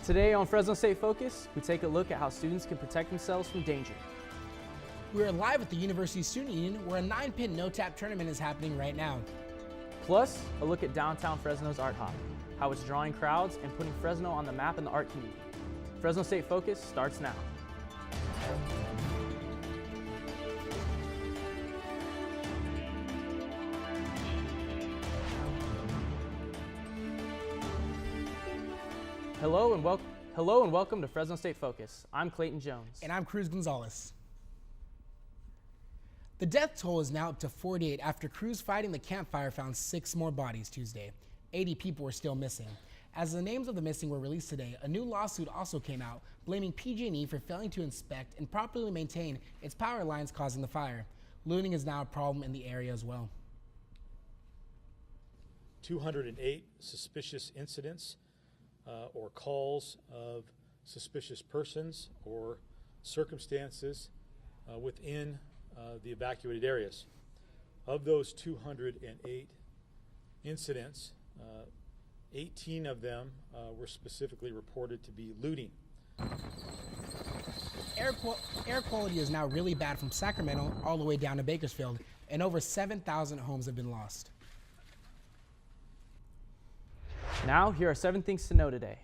Today on Fresno State Focus, we take a look at how students can protect themselves from danger. We are live at the University Student Union where a 9-pin no-tap tournament is happening right now. Plus, a look at downtown Fresno's Art Hop, how it's drawing crowds and putting Fresno on the map in the art community. Fresno State Focus starts now. Hello and welcome to Fresno State Focus. I'm Clayton Jones. And I'm Cruz Gonzalez. The death toll is now up to 48 after crews fighting the campfire found 6 more bodies Tuesday. 80 people were still missing. As the names of the missing were released today, a new lawsuit also came out blaming PG&E for failing to inspect and properly maintain its power lines causing the fire. Looting is now a problem in the area as well. 208 suspicious incidents or calls of suspicious persons or circumstances within the evacuated areas. Of those 208 incidents, 18 of them were specifically reported to be looting. Air quality is now really bad from Sacramento all the way down to Bakersfield, and over 7,000 homes have been lost. Now, here are 7 things to know today.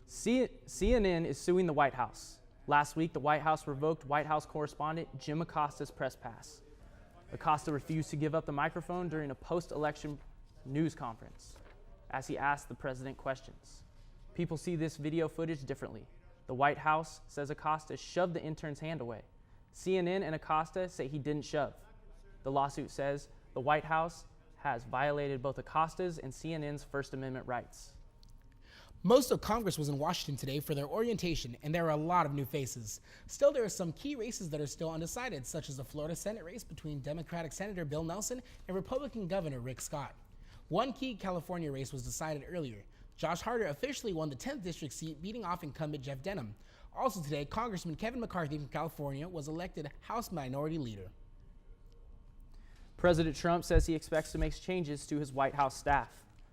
CNN is suing the White House. Last week, the White House revoked White House correspondent Jim Acosta's press pass. Acosta refused to give up the microphone during a post-election news conference as he asked the president questions. People see this video footage differently. The White House says Acosta shoved the intern's hand away. CNN and Acosta say he didn't shove. The lawsuit says the White House has violated both Acosta's and CNN's First Amendment rights. Most of Congress was in Washington today for their orientation, and there are a lot of new faces. Still, there are some key races that are still undecided, such as the Florida Senate race between Democratic Senator Bill Nelson and Republican Governor Rick Scott. One key California race was decided earlier. Josh Harder officially won the 10th district seat, beating off incumbent Jeff Denham. Also today, Congressman Kevin McCarthy from California was elected House Minority Leader. President Trump says he expects to make changes to his White House staff.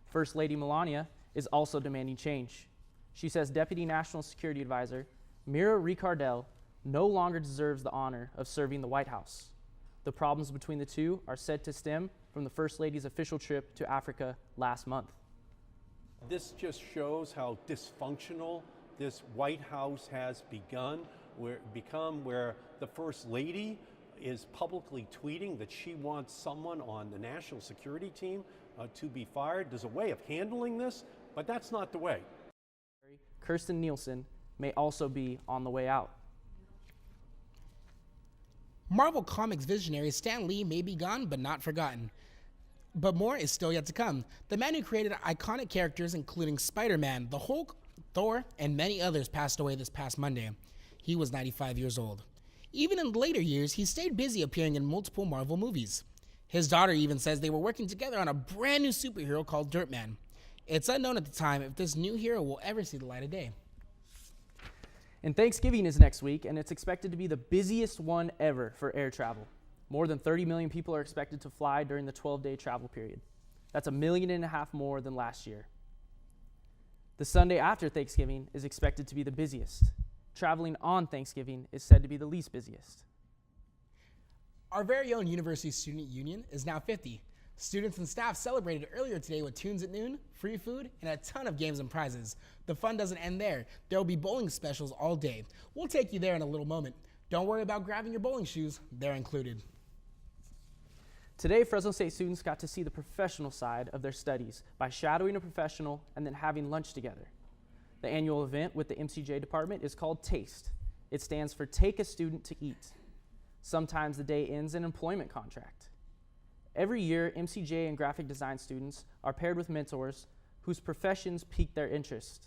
First Lady Melania is also demanding change. She says Deputy National Security Advisor Mira Ricardel no longer deserves the honor of serving the White House. The problems between the two are said to stem from the First Lady's official trip to Africa last month. This just shows how dysfunctional this White House has become, where the First Lady is publicly tweeting that she wants someone on the national security team to be fired. There's a way of handling this, but that's not the way. Kirstjen Nielsen may also be on the way out. Marvel Comics visionary Stan Lee may be gone, but not forgotten. But more is still yet to come. The man who created iconic characters including Spider-Man, the Hulk, Thor, and many others passed away this past Monday. He was 95 years old. Even in later years, he stayed busy appearing in multiple Marvel movies. His daughter even says they were working together on a brand new superhero called Dirtman. It's unknown at the time if this new hero will ever see the light of day. And Thanksgiving is next week, and it's expected to be the busiest one ever for air travel. More than 30 million people are expected to fly during the 12-day travel period. That's 1.5 million more than last year. The Sunday after Thanksgiving is expected to be the busiest. Traveling on Thanksgiving is said to be the least busiest. Our very own University Student Union is now 50. Students and staff celebrated earlier today with tunes at noon, free food, and a ton of games and prizes. The fun doesn't end there. There will be bowling specials all day. We'll take you there in a little moment. Don't worry about grabbing your bowling shoes. They're included. Today, Fresno State students got to see the professional side of their studies by shadowing a professional and then having lunch together. The annual event with the MCJ department is called TASTE. It stands for Take a Student to Eat. Sometimes the day ends in an employment contract. Every year, MCJ and graphic design students are paired with mentors whose professions pique their interest.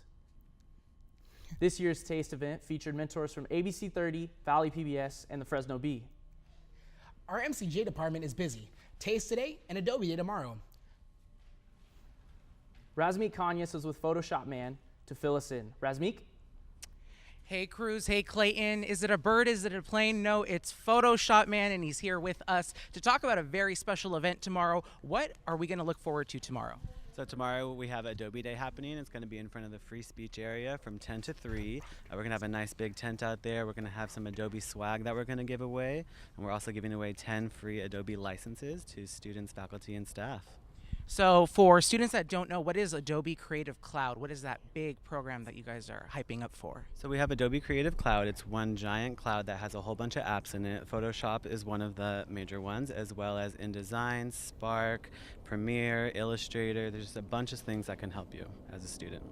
This year's TASTE event featured mentors from ABC 30, Valley PBS, and the Fresno Bee. Our MCJ department is busy. TASTE today and Adobe Day tomorrow. Razmeek Kanyas is with Photoshop Man to fill us in. Razmeek? Hey Cruz, hey Clayton. Is it a bird? Is it a plane? No, it's Photoshop Man, and he's here with us to talk about a very special event tomorrow. What are we going to look forward to tomorrow? So tomorrow we have Adobe Day happening. It's going to be in front of the free speech area from 10 to 3. We're going to have a nice big tent out there. We're going to have some Adobe swag that we're going to give away. And we're also giving away 10 free Adobe licenses to students, faculty, and staff. So for students that don't know, what is Adobe Creative Cloud? What is that big program that you guys are hyping up for? So we have Adobe Creative Cloud. It's one giant cloud that has a whole bunch of apps in it. Photoshop is one of the major ones, as well as InDesign, Spark, Premiere, Illustrator. There's just a bunch of things that can help you as a student.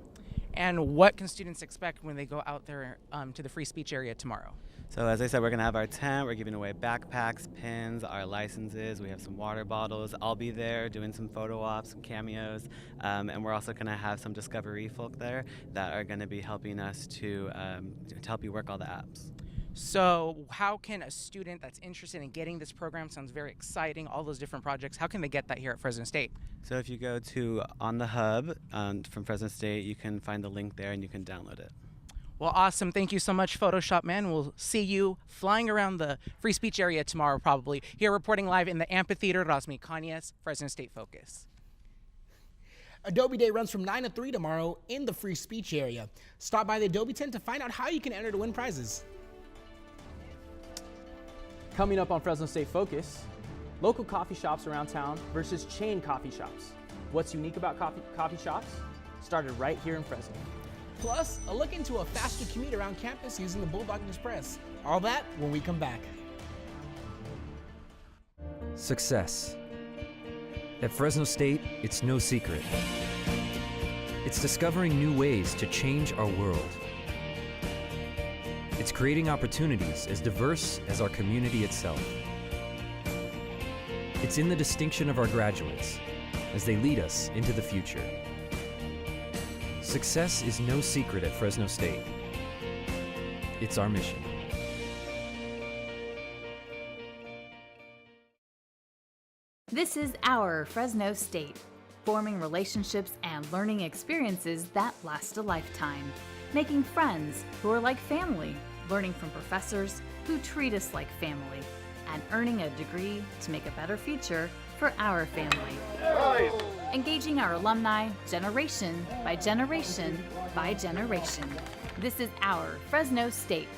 And what can students expect when they go out there to the free speech area tomorrow? So as I said, we're going to have our tent. We're giving away backpacks, pins, our licenses. We have some water bottles. I'll be there doing some photo ops, some cameos. And we're also going to have some Discovery folk there that are going to be helping us to help you work all the apps. So how can a student that's interested in getting this program, sounds very exciting, all those different projects, how can they get that here at Fresno State? So if you go to On the Hub from Fresno State, you can find the link there and you can download it. Well, awesome. Thank you so much, Photoshop Man. We'll see you flying around the free speech area tomorrow, probably. Here reporting live in the amphitheater, Rosmi Kanyes, Fresno State Focus. Adobe Day runs from 9 to 3 tomorrow in the free speech area. Stop by the Adobe tent to find out how you can enter to win prizes. Coming up on Fresno State Focus, local coffee shops around town versus chain coffee shops. What's unique about coffee shops? Started right here in Fresno. Plus, a look into a faster commute around campus using the Bulldog Express. All that when we come back. Success. At Fresno State, it's no secret. It's discovering new ways to change our world. It's creating opportunities as diverse as our community itself. It's in the distinction of our graduates as they lead us into the future. Success is no secret at Fresno State. It's our mission. This is our Fresno State, forming relationships and learning experiences that last a lifetime, making friends who are like family, learning from professors who treat us like family, and earning a degree to make a better future for our family. Engaging our alumni generation by generation by generation. This is our Fresno State.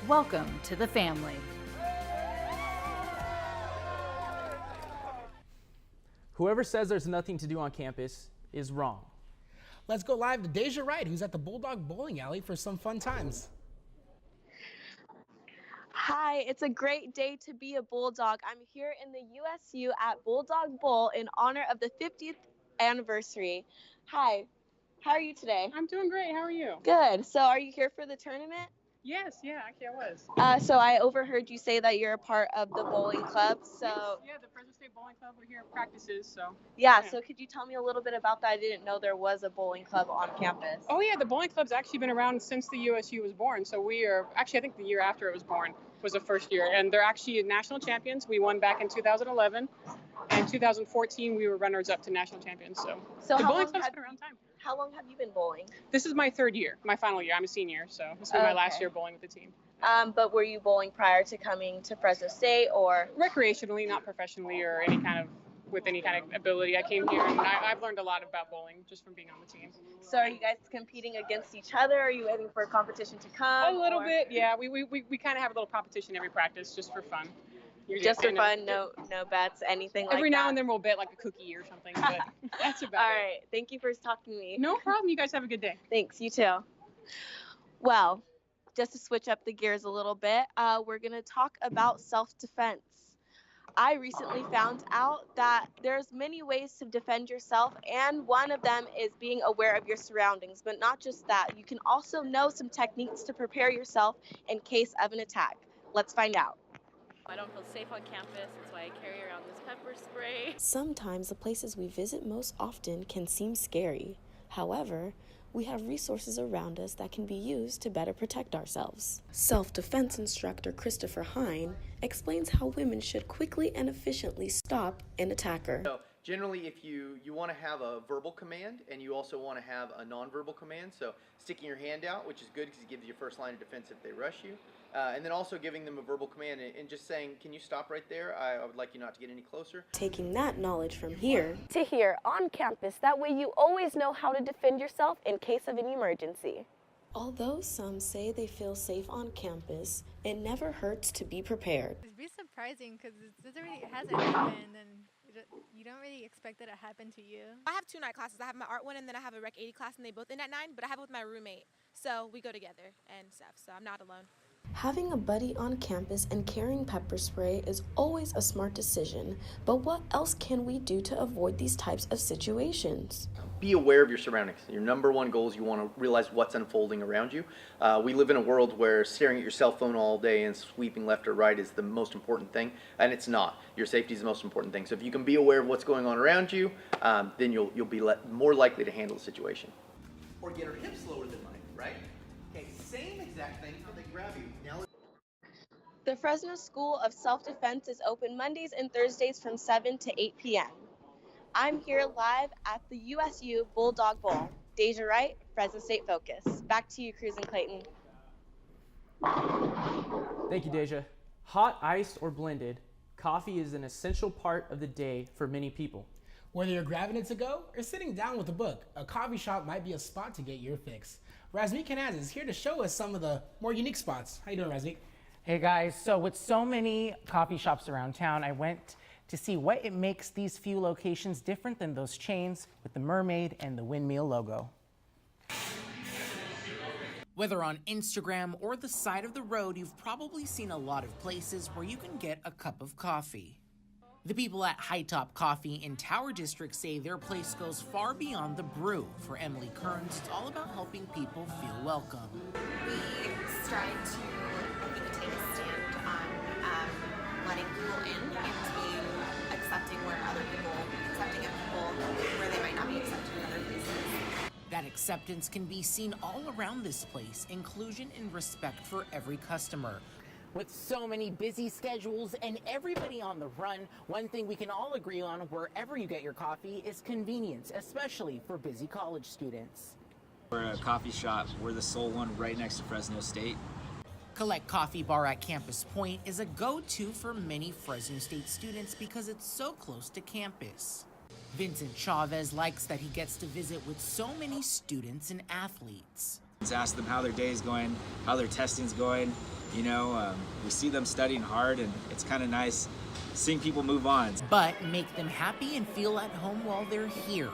Welcome to the family. Whoever says there's nothing to do on campus is wrong. Let's go live to Deja Wright, who's at the Bulldog Bowling Alley for some fun times. Hi, it's a great day to be a Bulldog. I'm here in the USU at Bulldog Bowl in honor of the 50th anniversary. Hi, how are you today? I'm doing great. How are you? Good. So are you here for the tournament? Yes, yeah, actually I was. So I overheard you say that you're a part of the bowling club. So Yeah, the Fresno State Bowling Club, we're here at practices, so. yeah, so could you tell me a little bit about that? I didn't know there was a bowling club on campus. Oh yeah, the bowling club's actually been around since the USU was born. So we are, actually I think the year after it was born was the first year. And they're actually national champions. We won back in 2011. And 2014 we were runners up to national champions. So the bowling club's been around time. How long have you been bowling? This is my third year, my final year. I'm a senior, so this is my last year bowling with the team. But were you bowling prior to coming to Fresno State or? Recreationally, not professionally or with any kind of ability. I came here and I've learned a lot about bowling just from being on the team. So are you guys competing against each other? Are you waiting for a competition to come? A little bit, yeah. We kind of have a little competition every practice just for fun. Just for fun, no bets, anything like that? Every now and then we'll bet like a cookie or something, but that's about it. All right, thank you for talking to me. No problem. You guys have a good day. Thanks, you too. Well, just to switch up the gears a little bit, we're going to talk about self-defense. I recently found out that there's many ways to defend yourself, and one of them is being aware of your surroundings. But not just that, you can also know some techniques to prepare yourself in case of an attack. Let's find out. I don't feel safe on campus, that's why I carry around this pepper spray. Sometimes the places we visit most often can seem scary. However, we have resources around us that can be used to better protect ourselves. Self-defense instructor Christopher Hine explains how women should quickly and efficiently stop an attacker. So Generally, if you want to have a verbal command and you also want to have a nonverbal command, so sticking your hand out, which is good because it gives you first line of defense if they rush you, and then also giving them a verbal command and just saying, can you stop right there? I would like you not to get any closer. Taking that knowledge from here to here on campus. That way you always know how to defend yourself in case of an emergency. Although some say they feel safe on campus, it never hurts to be prepared. It'd be surprising because it hasn't happened, and you don't really expect that it happen to you. I have 2 night classes. I have my art one and then I have a Rec 80 class, and they both end at 9, but I have it with my roommate. So we go together and stuff, so I'm not alone. Having a buddy on campus and carrying pepper spray is always a smart decision, but what else can we do to avoid these types of situations? Be aware of your surroundings. Your number one goal is you want to realize what's unfolding around you. We live in a world where staring at your cell phone all day and sweeping left or right is the most important thing, and it's not. Your safety is the most important thing. So if you can be aware of what's going on around you, then you'll be more likely to handle the situation. Or get her hips lower than mine, right? Okay, same exact thing how they grab you. Now. The Fresno School of Self-Defense is open Mondays and Thursdays from 7 to 8 p.m. I'm here live at the USU Bulldog Bowl. Deja Wright, Fresno State Focus. Back to you, Cruz and Clayton. Thank you, Deja. Hot, iced, or blended, coffee is an essential part of the day for many people. Whether you're grabbing it to go or sitting down with a book, a coffee shop might be a spot to get your fix. Razmeek Kanaz is here to show us some of the more unique spots. How you doing, Razmeek? Hey guys, so with so many coffee shops around town, I went to see what it makes these few locations different than those chains with the mermaid and the windmill logo. Whether on Instagram or the side of the road, you've probably seen a lot of places where you can get a cup of coffee. The people at High Top Coffee in Tower District say their place goes far beyond the brew. For Emily Kearns, it's all about helping people feel welcome. We strive to take a stand on letting people in and being accepting where other people, accepting of people where they might not be accepted in other places. That acceptance can be seen all around this place, inclusion and respect for every customer. With so many busy schedules and everybody on the run, one thing we can all agree on wherever you get your coffee is convenience, especially for busy college students. We're a coffee shop. We're the sole one right next to Fresno State. Collect Coffee Bar at Campus Point is a go-to for many Fresno State students because it's so close to campus. Vincent Chavez likes that he gets to visit with so many students and athletes. Let's ask them how their day is going, how their testing's going. You know, we see them studying hard, and it's kind of nice seeing people move on. But make them happy and feel at home while they're here.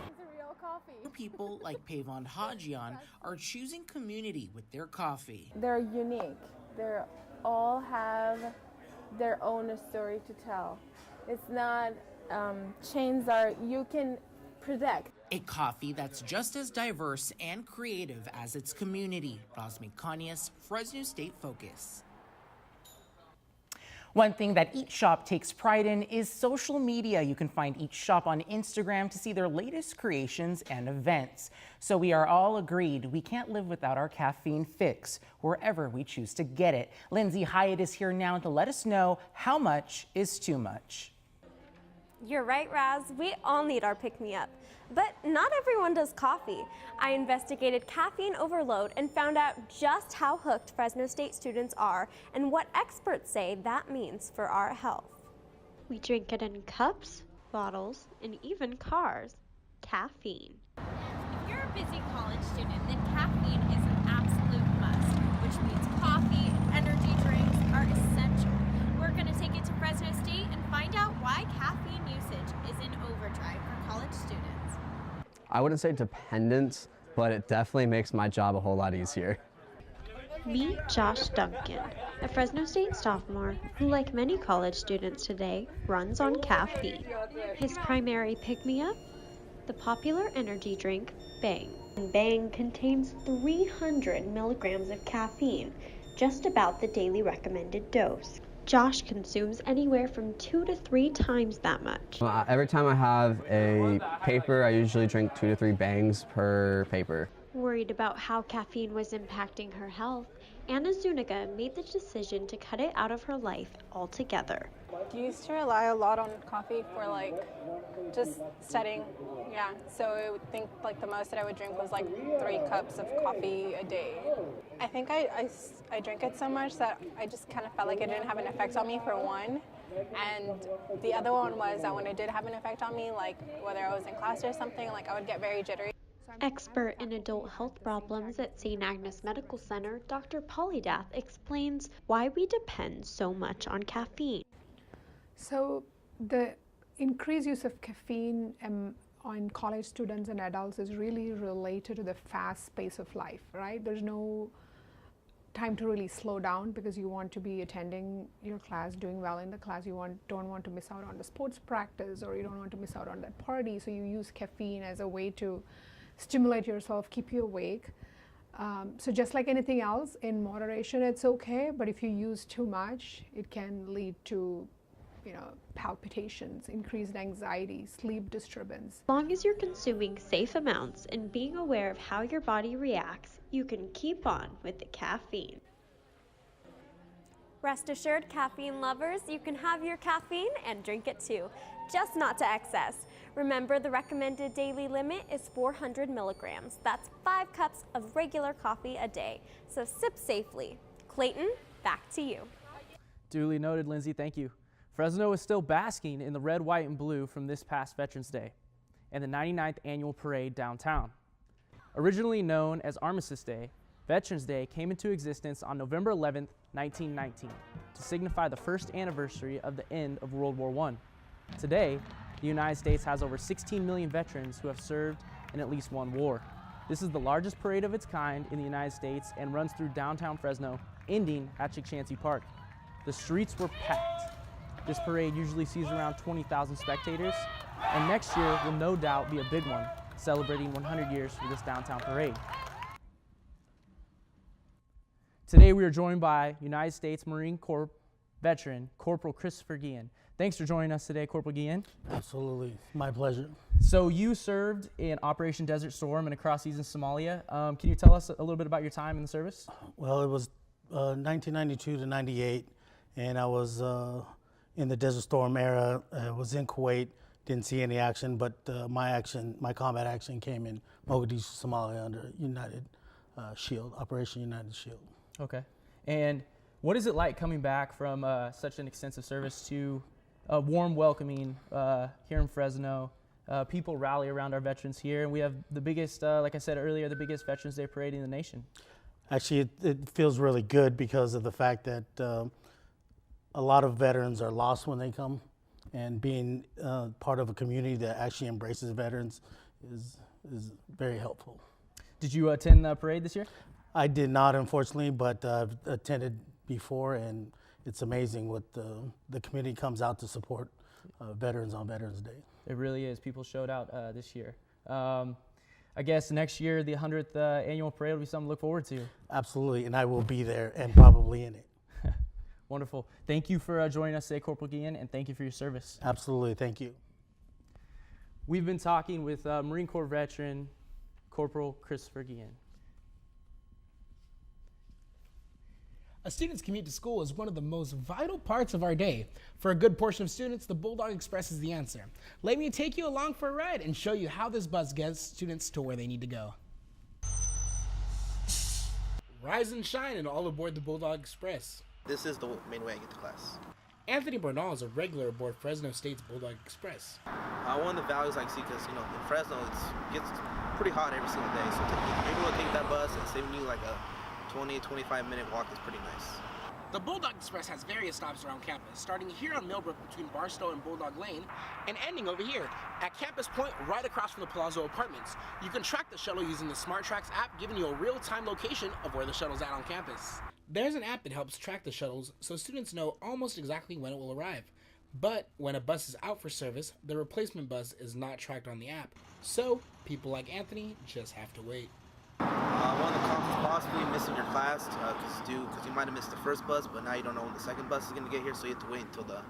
People like Pavon Hajian are choosing community with their coffee. They're unique. They all have their own story to tell. It's not chains are you can predict. A coffee that's just as diverse and creative as its community. Razmeek Kanyas, Fresno State Focus. One thing that each shop takes pride in is social media. You can find each shop on Instagram to see their latest creations and events. So we are all agreed we can't live without our caffeine fix wherever we choose to get it. Lindsay Hyatt is here now to let us know how much is too much. You're right, Raz. We all need our pick-me-up. But not everyone does coffee. I investigated caffeine overload and found out just how hooked Fresno State students are and what experts say that means for our health. We drink it in cups, bottles, and even cars. Caffeine. If you're a busy college student, then caffeine is an absolute must, which means coffee and energy drinks are essential. We're going to take it to Fresno State and find out why caffeine usage is in overdrive for college students. I wouldn't say dependence, but it definitely makes my job a whole lot easier. Meet Josh Duncan, a Fresno State sophomore who, like many college students today, runs on caffeine. His primary pick-me-up? The popular energy drink, Bang. Bang contains 300 milligrams of caffeine, just about the daily recommended dose. Josh consumes anywhere from 2 to 3 times that much. Every time I have a paper, I usually drink 2 to 3 bangs per paper. Worried about how caffeine was impacting her health, Anna Zuniga made the decision to cut it out of her life altogether. I used to rely a lot on coffee for just studying. Yeah, so I would think the most that I would drink was 3 cups of coffee a day. I think I drink it so much that I just kind of felt like it didn't have an effect on me, for one. And the other one was that when it did have an effect on me, whether I was in class or something, I would get very jittery. Expert in adult health problems at St. Agnes Medical Center, Dr. Polydath explains why we depend so much on caffeine. So the increased use of caffeine on college students and adults is really related to the fast pace of life, right? There's no time to really slow down because you want to be attending your class, doing well in the class. You don't want to miss out on the sports practice, or you don't want to miss out on that party. So you use caffeine as a way to stimulate yourself, keep you awake. So just like anything else, in moderation it's okay, but if you use too much, it can lead to palpitations, increased anxiety, sleep disturbance. As long as you're consuming safe amounts and being aware of how your body reacts, you can keep on with the caffeine. Rest assured, caffeine lovers, you can have your caffeine and drink it too, just not to excess. Remember, the recommended daily limit is 400 milligrams. That's 5 cups of regular coffee a day. So sip safely. Clayton, back to you. Duly noted, Lindsay. Thank you. Fresno is still basking in the red, white, and blue from this past Veterans Day and the 99th annual parade downtown. Originally known as Armistice Day, Veterans Day came into existence on November 11th, 1919, to signify the first anniversary of the end of World War I. Today, the United States has over 16 million veterans who have served in at least one war. This is the largest parade of its kind in the United States and runs through downtown Fresno, ending at Chick-Chancey Park. The streets were packed. This parade usually sees around 20,000 spectators, and next year will no doubt be a big one, celebrating 100 years for this downtown parade. Today we are joined by United States Marine Corps veteran Corporal Christopher Guillen. Thanks for joining us today, Corporal Guillen. Absolutely, my pleasure. So you served in Operation Desert Storm and across seas in Somalia. Can you tell us a little bit about your time in the service? Well, it was 1992 to 98, and I was in the Desert Storm era. I was in Kuwait, didn't see any action, but my combat action came in Mogadishu, Somalia under United Shield, Operation United Shield. Okay. And what is it like coming back from such an extensive service to a warm welcoming here in Fresno? People rally around our veterans here, and we have the biggest, like I said earlier, the biggest Veterans Day parade in the nation. Actually, it feels really good because of the fact that a lot of veterans are lost when they come, and being part of a community that actually embraces veterans is very helpful. Did you attend the parade this year? I did not, unfortunately, but I've attended before, and it's amazing what the community comes out to support veterans on Veterans Day. It really is. People showed out this year. I guess next year, the 100th annual parade will be something to look forward to. Absolutely, and I will be there and probably in it. Wonderful. Thank you for joining us today, Corporal Guillen, and thank you for your service. Absolutely, thank you. We've been talking with Marine Corps veteran Corporal Christopher Guillen. A student's commute to school is one of the most vital parts of our day. For a good portion of students, the Bulldog Express is the answer. Let me take you along for a ride and show you how this bus gets students to where they need to go. Rise and shine and all aboard the Bulldog Express. This is the main way I get to class. Anthony Bernal is a regular aboard Fresno State's Bulldog Express. One of the values I see, because in Fresno it gets pretty hot every single day, so to be able to take that bus and saving you like a 20-25 minute walk is pretty nice. The Bulldog Express has various stops around campus, starting here on Millbrook between Barstow and Bulldog Lane, and ending over here at Campus Point right across from the Palazzo Apartments. You can track the shuttle using the SmartTracks app, giving you a real-time location of where the shuttle's at on campus. There's an app that helps track the shuttles so students know almost exactly when it will arrive. But when a bus is out for service, the replacement bus is not tracked on the app. So people like Anthony just have to wait. One of the cons is possibly missing your class because you might have missed the first bus, but now you don't know when the second bus is going to get here, so you have to wait until the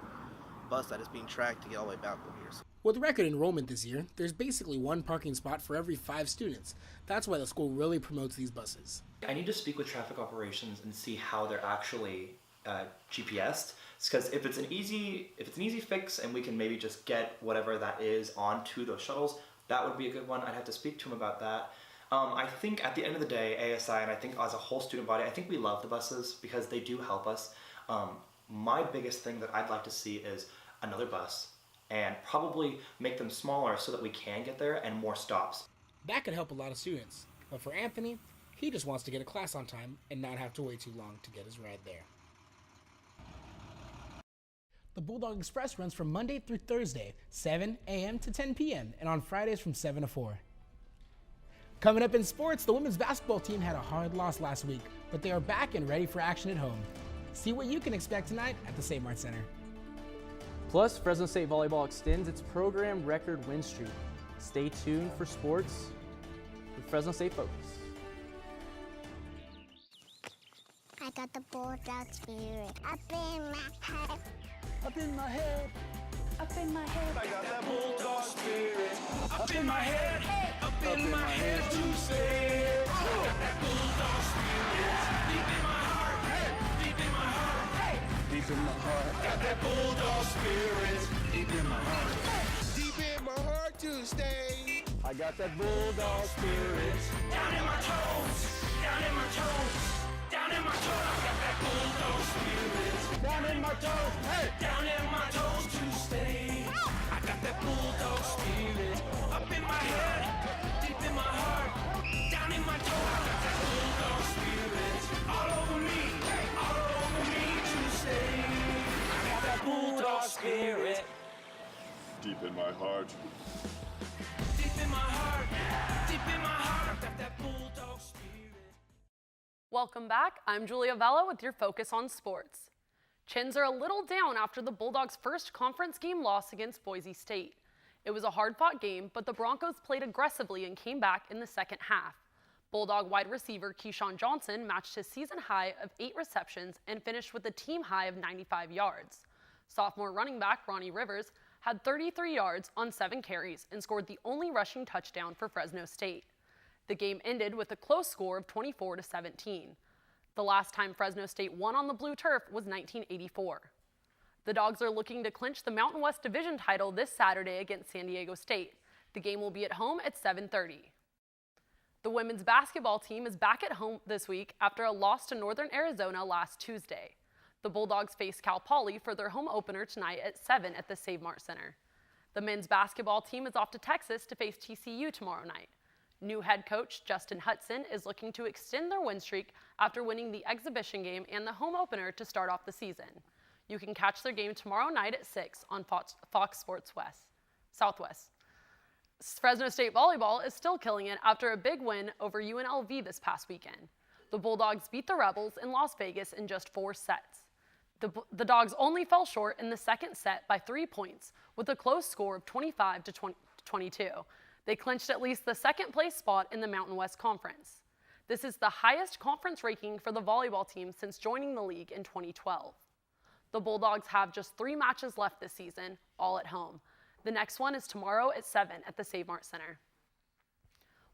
bus that is being tracked to get all the way back over here. With record enrollment this year, there's basically one parking spot for every 5 students. That's why the school really promotes these buses. I need to speak with traffic operations and see how they're actually GPSed. Because if it's an easy fix and we can maybe just get whatever that is onto those shuttles, that would be a good one. I'd have to speak to them about that. I think at the end of the day, ASI and I think as a whole student body, I think we love the buses because they do help us. My biggest thing that I'd like to see is another bus and probably make them smaller so that we can get there and more stops. That could help a lot of students. But for Anthony, he just wants to get a class on time and not have to wait too long to get his ride there. The Bulldog Express runs from Monday through Thursday, 7 a.m. to 10 p.m., and on Fridays from 7 to 4. Coming up in sports, the women's basketball team had a hard loss last week, but they are back and ready for action at home. See what you can expect tonight at the St. Mart Center. Plus, Fresno State Volleyball extends its program record win streak. Stay tuned for sports with Fresno State Focus. I got the Bulldog spirit up in my head. Up in my head. Up in my head. I got that Bulldog spirit. Up in my head. Up in my head to say. I got that Bulldog spirit. Deep in my heart. Deep in my heart. Deep in my heart. Got that Bulldog spirit. Deep in my heart. Deep in my heart to stay. I got that Bulldog spirit. Down in my toes. Down in my toes. Down in my toes. I got that Bulldog spirit. Down in my toes. Hey. Down in my toes to stay. I got that Bulldog spirit. Up in my head. Deep in my heart. Down in my toes. I got that Bulldog spirit. All over me. All over me to stay. I got that Bulldog spirit. Deep in my heart. Deep in my heart. Deep in my heart. I got that Bulldog spirit. Welcome back. I'm Julia Vella with your Focus on Sports. Chins are a little down after the Bulldogs' first conference game loss against Boise State. It was a hard-fought game, but the Broncos played aggressively and came back in the second half. Bulldog wide receiver Keyshawn Johnson matched his season high of 8 receptions and finished with a team high of 95 yards. Sophomore running back Ronnie Rivers had 33 yards on 7 carries and scored the only rushing touchdown for Fresno State. The game ended with a close score of 24-17. The last time Fresno State won on the blue turf was 1984. The Dogs are looking to clinch the Mountain West Division title this Saturday against San Diego State. The game will be at home at 7:30. The women's basketball team is back at home this week after a loss to Northern Arizona last Tuesday. The Bulldogs face Cal Poly for their home opener tonight at 7 at the Save Mart Center. The men's basketball team is off to Texas to face TCU tomorrow night. New head coach Justin Hudson is looking to extend their win streak after winning the exhibition game and the home opener to start off the season. You can catch their game tomorrow night at 6 on Fox Sports Southwest. Fresno State Volleyball is still killing it after a big win over UNLV this past weekend. The Bulldogs beat the Rebels in Las Vegas in just 4 sets. The Dogs only fell short in the second set by 3 points with a close score of 25-22. They clinched at least the second place spot in the Mountain West Conference. This is the highest conference ranking for the volleyball team since joining the league in 2012. The Bulldogs have just 3 matches left this season, all at home. The next one is tomorrow at 7 at the Save Mart Center.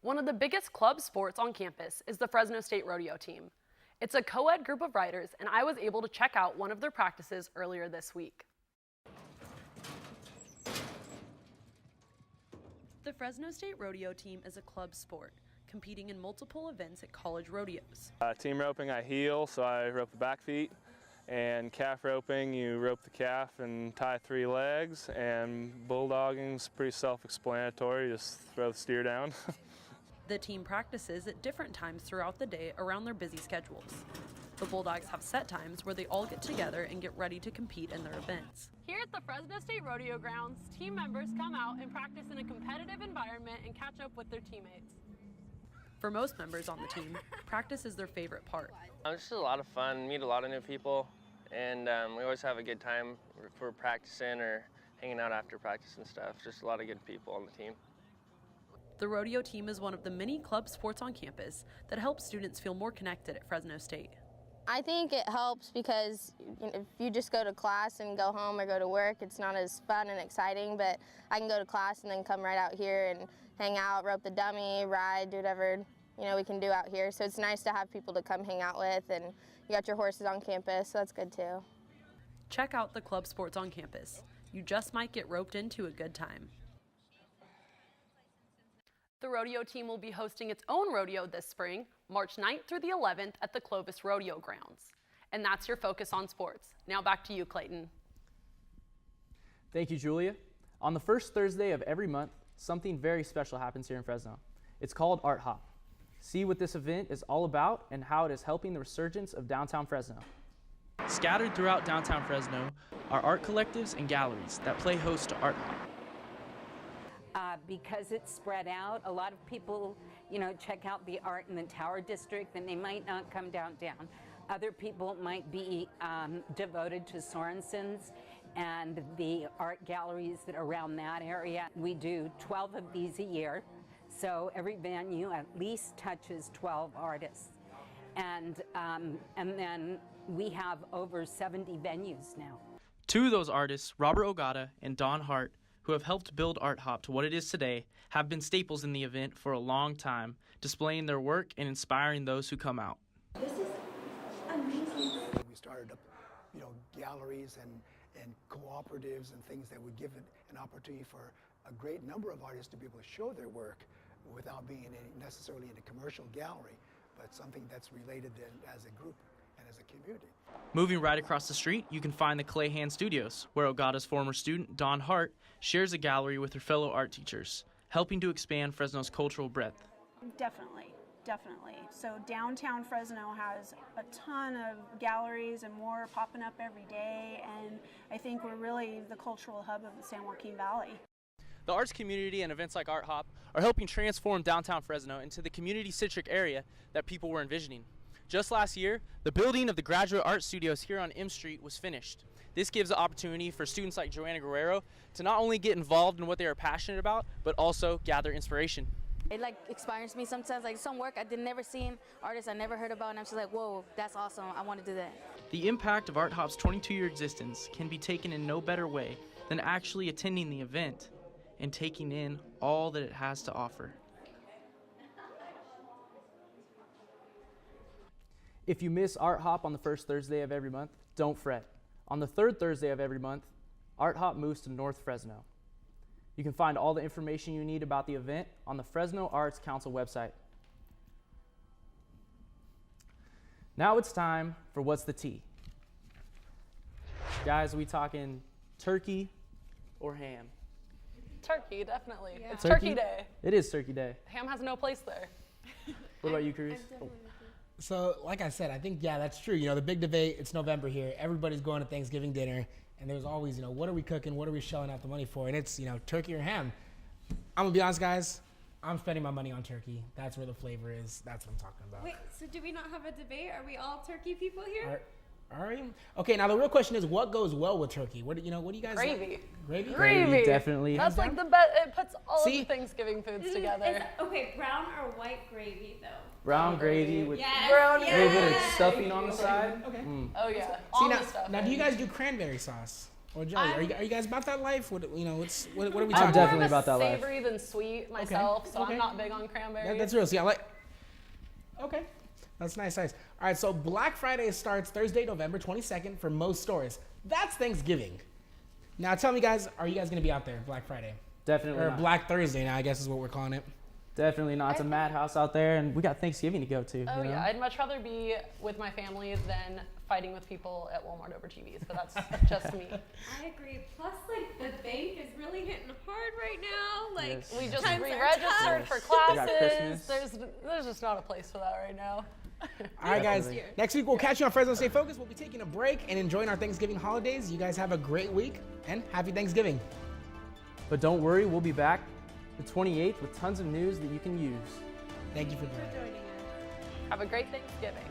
One of the biggest club sports on campus is the Fresno State Rodeo team. It's a co-ed group of riders, and I was able to check out one of their practices earlier this week. The Fresno State Rodeo team is a club sport, competing in multiple events at college rodeos. Team roping, I heel, so I rope the back feet. And calf roping, you rope the calf and tie 3 legs. And bulldogging is pretty self-explanatory, just throw the steer down. The team practices at different times throughout the day around their busy schedules. The Bulldogs have set times where they all get together and get ready to compete in their events. Here at the Fresno State Rodeo Grounds, team members come out and practice in a competitive environment and catch up with their teammates. For most members on the team, practice is their favorite part. It's just a lot of fun, meet a lot of new people, and we always have a good time for practicing or hanging out after practice and stuff. Just a lot of good people on the team. The rodeo team is one of the many club sports on campus that helps students feel more connected at Fresno State. I think it helps because if you just go to class and go home or go to work, it's not as fun and exciting, but I can go to class and then come right out here and hang out, rope the dummy, ride, do whatever we can do out here. So it's nice to have people to come hang out with, and you got your horses on campus, so that's good too. Check out the club sports on campus. You just might get roped into a good time. The rodeo team will be hosting its own rodeo this spring, March 9th through the 11th at the Clovis Rodeo Grounds. And that's your Focus on Sports. Now back to you, Clayton. Thank you, Julia. On the first Thursday of every month, something very special happens here in Fresno. It's called Art Hop. See what this event is all about and how it is helping the resurgence of downtown Fresno. Scattered throughout downtown Fresno are art collectives and galleries that play host to Art Hop. Because it's spread out, a lot of people, check out the art in the Tower District, and they might not come downtown. Other people might be devoted to Sorensen's and the art galleries that are around that area. We do 12 of these a year, so every venue at least touches 12 artists. And then we have over 70 venues now. Two of those artists, Robert Ogata and Don Hart, who have helped build Art Hop to what it is today, have been staples in the event for a long time, displaying their work and inspiring those who come out. This is amazing. We started up, galleries and cooperatives and things that would give it an opportunity for a great number of artists to be able to show their work without being necessarily in a commercial gallery, but something that's related as a group and as a community. Moving right across the street, you can find the Clay Hand Studios, where Ogata's former student, Don Hart, shares a gallery with her fellow art teachers, helping to expand Fresno's cultural breadth. Definitely. So downtown Fresno has a ton of galleries and more popping up every day, and I think we're really the cultural hub of the San Joaquin Valley. The arts community and events like Art Hop are helping transform downtown Fresno into the community-centric area that people were envisioning. Just last year, the building of the Graduate Art Studios here on M Street was finished. This gives the opportunity for students like Joanna Guerrero to not only get involved in what they are passionate about, but also gather inspiration. It inspires me sometimes, some work I never seen, artists I never heard about, and I'm just like, whoa, that's awesome, I want to do that. The impact of Art Hop's 22-year existence can be taken in no better way than actually attending the event and taking in all that it has to offer. If you miss Art Hop on the first Thursday of every month, don't fret. On the third Thursday of every month, Art Hop moves to North Fresno. You can find all the information you need about the event on the Fresno Arts Council website. Now it's time for What's the Tea? Guys, are we talking turkey or ham? Turkey, definitely. Yeah. It's turkey day. It is turkey day. Ham has no place there. What about you, Cruz? So, like I said, I think, that's true. The big debate, it's November here. Everybody's going to Thanksgiving dinner, and there's always, what are we cooking? What are we shelling out the money for? And it's, turkey or ham. I'm going to be honest, guys. I'm spending my money on turkey. That's where the flavor is. That's what I'm talking about. Wait, so do we not have a debate? Are we all turkey people here? All right. Okay, now the real question is, what goes well with turkey? What do you guys Gravy. Like? Gravy, definitely. That's like the best. It puts all of the Thanksgiving foods together. Okay, brown or white gravy though? Brown gravy with brown a little bit of stuffing on the side. Okay. Oh yeah. Now, do you guys do cranberry sauce or jelly? Are you guys about that life? What are we talking? I'm definitely about that life. Savory than sweet myself, so Okay. I'm not big on cranberry. That's real. See, I like. Okay. That's nice. All right, so Black Friday starts Thursday, November 22nd for most stores. That's Thanksgiving. Now tell me, guys, are you guys going to be out there Black Friday? Definitely Or not. Black Thursday now, I guess is what we're calling it. Definitely not. It's a madhouse out there, and we got Thanksgiving to go to. Oh yeah, I'd much rather be with my family than fighting with people at Walmart over TVs, but that's just me. I agree. Plus, the bank is really hitting hard right now. Yes. We just times are re-registered tough. for classes. Christmas. There's just not a place for that right now. All right, guys. Definitely. Next week, we'll catch you on Fresno Stay Focused. We'll be taking a break and enjoying our Thanksgiving holidays. You guys have a great week, and happy Thanksgiving. But don't worry, we'll be back the 28th with tons of news that you can use. Thank you for joining us. Have a great Thanksgiving.